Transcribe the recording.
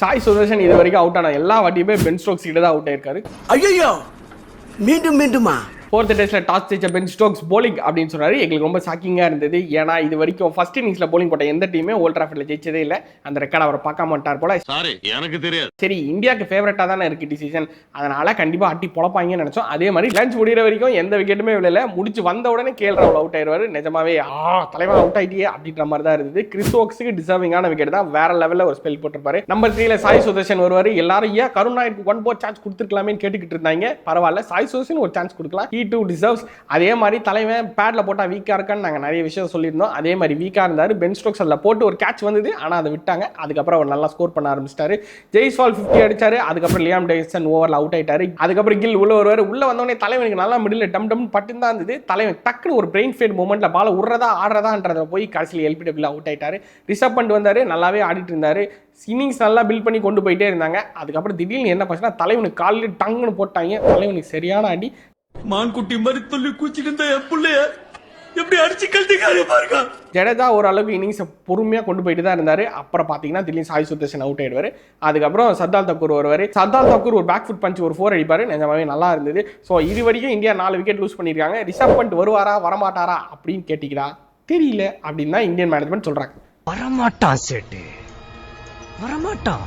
சாய் சுதர்ஷன் இது வரைக்கும் அவுட் ஆன எல்லா வாட்டியுமே பென் ஸ்டோக்ஸ் கிட்ட தான் அவுட் ஆயிருக்காரு. ஐயோ மீண்டும் மீண்டுமா? ஃபோர்த் டெஸ்ட்ல டாஸ் ஜெயிச்ச பென் ஸ்டோக்ஸ் போலிங் அப்படின்னு சொன்னாரு. எங்களுக்கு ரொம்ப ஷாக்கிங்கா இருந்தது. ஏன்னா இது வரைக்கும் ஃபர்ஸ்ட் இன்னிங்ஸ்ல போலிங் போட்ட எந்த டீமே ஓல்ட் ட்ராஃபர்ட்ல ஜெயிச்சதே இல்ல. அந்த ரெக்கார்ட் அவர் பார்க்காம விட்டார் போல. சாரி எனக்கு தெரியாது. சரி, இந்தியாவுக்கு ஃபேவரட்டா தானே இருக்கு டிசிஷன், அதனால கண்டிப்பா அட்டி பொழப்பாங்கன்னு நினைச்சோம். அதே மாதிரி லஞ்ச் முடிகிற வரைக்கும் எந்த விக்கெட்டுமே விழல. முடிச்சு வந்த உடனே கேஎல் ராகுல் அவுட் ஆயிடுவாரு. நிஜமாவே தலைவன் அவுட் ஆயிட்டியே அப்படின்ற மாதிரி தான் இருந்தது. கிறிஸ் ஓக்ஸுக்கு டிசர்விங்கான விக்கெட் தான். வேற லெவல்ல ஒரு ஸ்பெல் போட்டிருப்பாரு. நம்பர் 3ல சாய் சுதர்ஷன் வருவாரு. எல்லாரும் ஏன் கருண் நாயருக்கு 1 more சான்ஸ் கொடுத்துருக்கலாமே கேட்டுக்கிட்டு இருந்தாங்க. பரவாயில்ல, சாய் சுதர்ஷன் ஒரு சான்ஸ் கொடுக்கலாம். He two deserves. அதே மாதிரி தலைவன் பேட்ல போட்டா வீக்கா இருக்கான்னு நாங்க நிறைய விஷயம் சொல்லியிருந்தோம். அதே மாதிரி வீக்கா இருந்தாரு. பென் ஸ்டோக்ஸ் அதுல போட்டு ஒரு கேட்ச் வந்தது, ஆனா அதை விட்டாங்க. அதுக்கப்புறம் அவர் நல்லா ஸ்கோர் பண்ண ஆரம்பிச்சிட்டாரு. ஜெய்ஸ்வால் 50 அடிச்சாரு. அதுக்கப்புறம் லியாம் டேவிசன் ஓவர்ல அவுட் ஆயிட்டாரு. அதுக்கப்புறம் கில் உள்ள வருவாரு. உள்ள வந்தோடனே தலைவனுக்கு நல்லா மிடில் டம் டம் பட்டு தான் இருந்தது. தலைவன் டக்குன்னு ஒரு பிரெயின் ஃபேட் மூமெண்ட்ல பால உடுறதா ஆடுறதான்றத போய் கடைசியில் எல்பிடபிள்யூ அவுட் ஆயிட்டாரு. ரிஷப் பண்ட் வந்தாரு, நல்லாவே ஆடிட்டு இருந்தாரு. இன்னிங்ஸ் நல்லா பில்ட் பண்ணி கொண்டு போயிட்டே இருந்தாங்க. அதுக்கப்புறம் திடீர்னு என்ன பண்ணா தலைவனுக்கு காலில் டங்குன்னு போட்டாங்க. தலைவனுக்கு சரியான அடி. மான்குட்டி மாதிரி சொல்லி குச்சிட்டு இருந்த என் பிள்ளைய எப்படி அடிச்சு கழட்டிக்காரு பாருங்க. ஜடேஜா ஓரளவுக்கு இன்னிங்ஸை பொறுமையாக கொண்டு போயிட்டு தான் இருந்தார். அப்புறம் பார்த்தீங்கன்னா திடீர்னு சாய் சுதர்ஷன் அவுட் ஆயிடுவார். அதுக்கப்புறம் சர்தார் தக்கூர் வருவார். சர்தார் தக்கூர் ஒரு பேக் ஃபுட் பஞ்ச் ஒரு 4 அடிப்பார். நிஜமாவே நல்லா இருந்தது. ஸோ இது வரைக்கும் இந்தியா 4 விக்கெட் லூஸ் பண்ணியிருக்காங்க. ரிஷப் பண்ட் வருவாரா வரமாட்டாரா அப்படின்னு கேட்டிங்களா, தெரியல அப்படின்னு தான் இந்தியன் மேனேஜ்மெண்ட் சொல்கிறாங்க. வரமாட்டான் சேட்டு, வரமாட்டான்.